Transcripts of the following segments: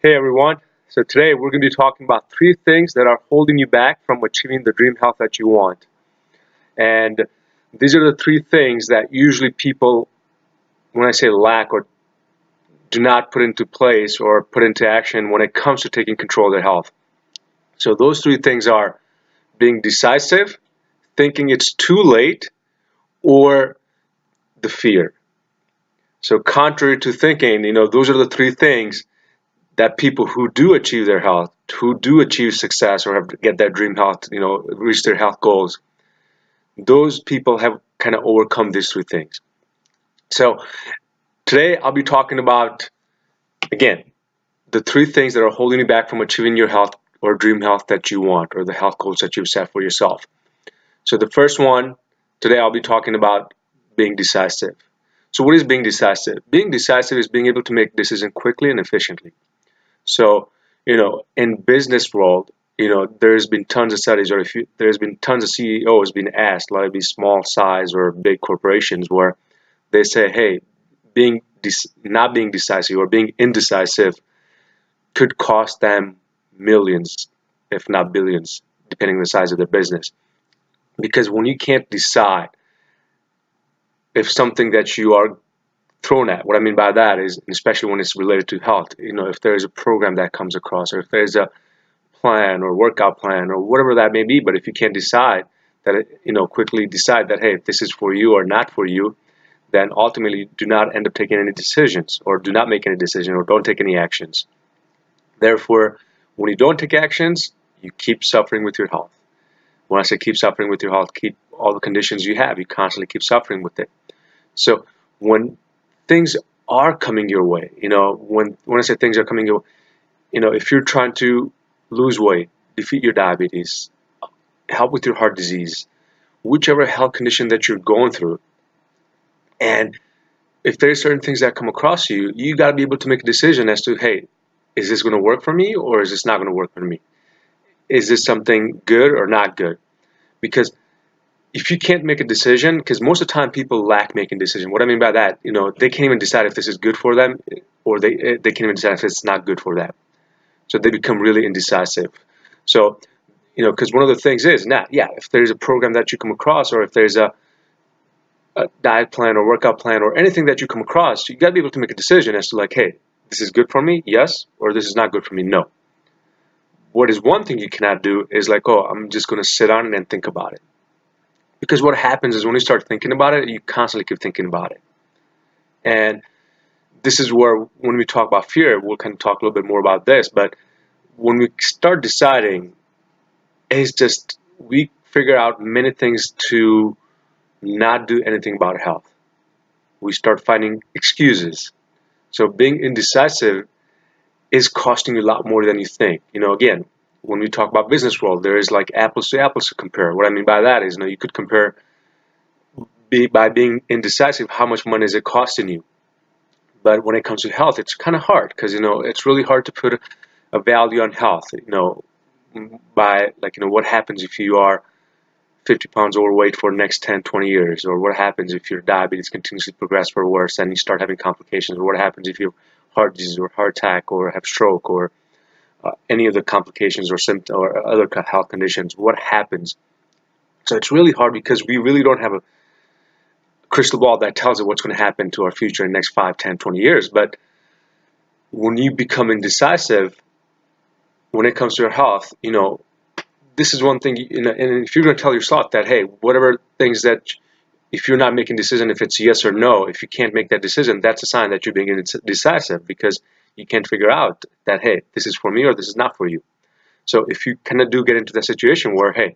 Hey everyone. So today we're going to be talking about three things that are holding you back from achieving the dream health that you want. And these are the three things that usually people, when I say lack or do not put into place or put into action when it comes to taking control of their health. So those three things are being decisive, thinking it's too late, or the fear. So contrary to thinking, those are the three things that people who do achieve their health, who do achieve success or have get that dream health, reach their health goals, those people have kind of overcome these three things. So today I'll be talking about, again, the three things that are holding you back from achieving your health or dream health that you want or the health goals that you've set for yourself. So the first one, today I'll be talking about being decisive. So what is being decisive? Being decisive is being able to make decisions quickly and efficiently. So, in business world, there's been tons of studies, or there's been tons of CEOs being asked, whether it be small size or big corporations, where they say, hey, not being decisive or being indecisive could cost them millions, if not billions, depending on the size of their business. Because when you can't decide if something that you are thrown at, what I mean by that is, especially when it's related to health, if there's a program that comes across, or if there's a plan or workout plan or whatever that may be, but if you can't decide that, quickly decide that, hey, this is for you or not for you, then ultimately do not end up taking any decisions or do not make any decision or don't take any actions. Therefore, when you don't take actions, you keep suffering with your health. When I say keep suffering with your health, keep all the conditions you have, you constantly keep suffering with it. So when things are coming your way, when I say things are coming your way, if you're trying to lose weight, defeat your diabetes, help with your heart disease, whichever health condition that you're going through, and if there's certain things that come across you, you got to be able to make a decision as to, hey, is this going to work for me or is this not going to work for me? Is this something good or not good? Because if you can't make a decision, because most of the time people lack making decisions. What I mean by that, they can't even decide if this is good for them, or they can't even decide if it's not good for them. So they become really indecisive. So, because one of the things is, if there's a program that you come across, or if there's a diet plan or workout plan or anything that you come across, you got to be able to make a decision as to, like, hey, this is good for me, yes, or this is not good for me, no. What is one thing you cannot do is like, oh, I'm just going to sit on it and think about it. Because what happens is when you start thinking about it, you constantly keep thinking about it. And this is where, when we talk about fear, we'll kind of talk a little bit more about this. But when we start deciding, it's just we figure out many things to not do anything about health. We start finding excuses. So being indecisive is costing you a lot more than you think. Again, when we talk about business world, there is like apples to apples to compare. What I mean by that is, you could compare by being indecisive, how much money is it costing you? But when it comes to health, it's kind of hard because, it's really hard to put a value on health, by like, what happens if you are 50 pounds overweight for the next 10, 20 years, or what happens if your diabetes continuously progresses for worse and you start having complications, or what happens if you have heart disease or heart attack or have stroke or any of the complications or symptoms or other health conditions, what happens? So it's really hard because we really don't have a crystal ball that tells us what's going to happen to our future in the next 5, 10, 20 years. But when you become indecisive, when it comes to your health, this is one thing, and if you're going to tell yourself that, hey, whatever things that, if you're not making a decision, if it's yes or no, if you can't make that decision, that's a sign that you're being indecisive because you can't figure out that, hey, this is for me or this is not for you. So if you kind of do get into that situation where, hey,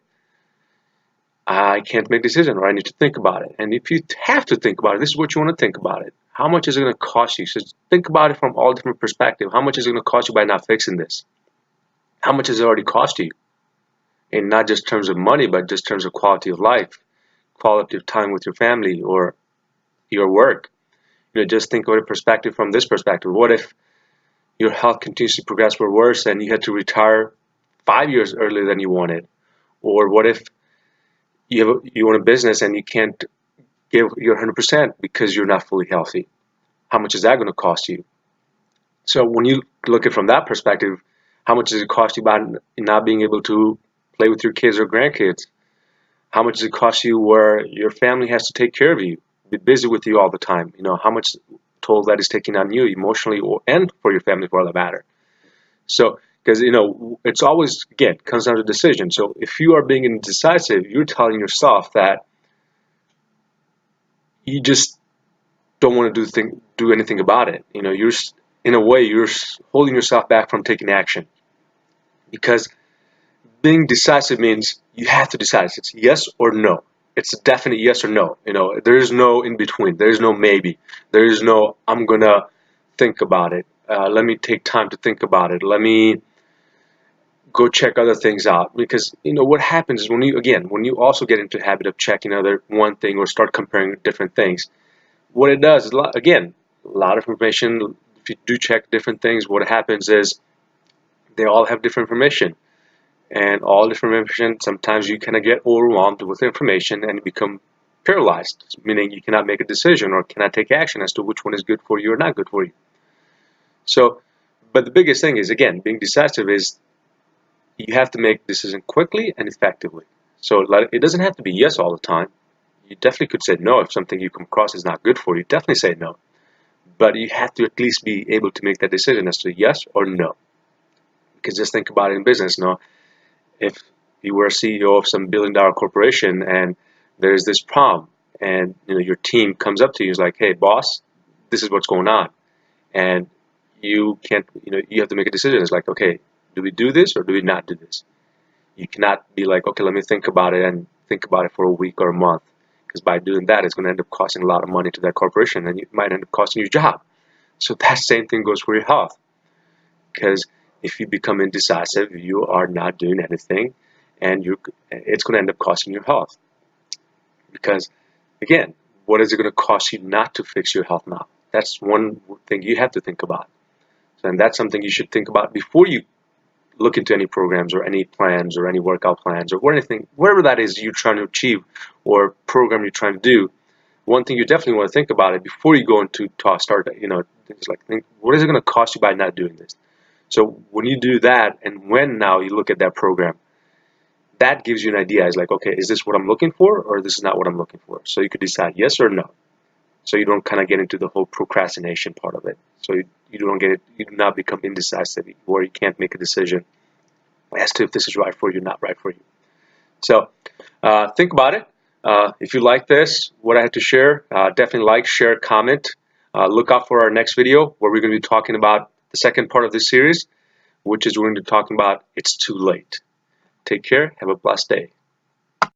I can't make a decision or I need to think about it. And if you have to think about it, this is what you want to think about it. How much is it going to cost you? So think about it from all different perspectives. How much is it going to cost you by not fixing this? How much has it already cost you? In not just terms of money, but just terms of quality of life, quality of time with your family or your work. Just think of a perspective from this perspective. What if your health continues to progress for worse and you had to retire 5 years earlier than you wanted? Or what if you own a business and you can't give your 100% because you're not fully healthy? How much is that going to cost you? So when you look at it from that perspective, how much does it cost you by not being able to play with your kids or grandkids? How much does it cost you where your family has to take care of you, be busy with you all the time? You know, how much toll that is taking on you emotionally and for your family for that matter. So, because, you know, it's always, again, comes down to decision. So if you are being indecisive, you're telling yourself that you just don't want to do anything about it. You know, in a way, you're holding yourself back from taking action, because being decisive means you have to decide. It's yes or no. It's a definite yes or no. You know, there is no in between. There is no maybe. There is no I'm gonna think about it. Let me take time to think about it. Let me go check other things out. Because, you know, what happens is when you also get into the habit of checking other one thing or start comparing different things, what it does is, again, a lot of information. If you do check different things, what happens is they all have different information. And all different information, sometimes you kind of get overwhelmed with information and become paralyzed, meaning you cannot make a decision or cannot take action as to which one is good for you or not good for you. So, but the biggest thing is, again, being decisive is you have to make decisions quickly and effectively. So it doesn't have to be yes all the time. You definitely could say no if something you come across is not good for you. Definitely say no. But you have to at least be able to make that decision as to yes or no. Because just think about it in business, no? If you were a CEO of some billion-dollar corporation and there's this problem, and, you know, your team comes up to you and is like, hey boss, this is what's going on, and you can't, you know, you have to make a decision. It's like, okay, do we do this or do we not do this? You cannot be like, okay, let me think about it and think about it for a week or a month, because by doing that it's going to end up costing a lot of money to that corporation and it might end up costing you your job. So that same thing goes for your health, because if you become indecisive, you are not doing anything, and it's going to end up costing your health. Because, again, what is it going to cost you not to fix your health now? That's one thing you have to think about. And that's something you should think about before you look into any programs or any plans or any workout plans or anything, whatever that is you're trying to achieve or program you're trying to do. One thing you definitely want to think about it before you go into start, you know, things like, what is it going to cost you by not doing this? So when you do that, and when now you look at that program, that gives you an idea. It's like, okay, is this what I'm looking for, or this is not what I'm looking for? So you could decide yes or no. So you don't kind of get into the whole procrastination part of it. So you do not become indecisive, where you can't make a decision as to if this is right for you, not right for you. So think about it. If you like this, what I had to share, definitely like, share, comment. Look out for our next video, where we're going to be talking about the second part of this series, which is we're going to be talking about it's too late. Take care. Have a blessed day.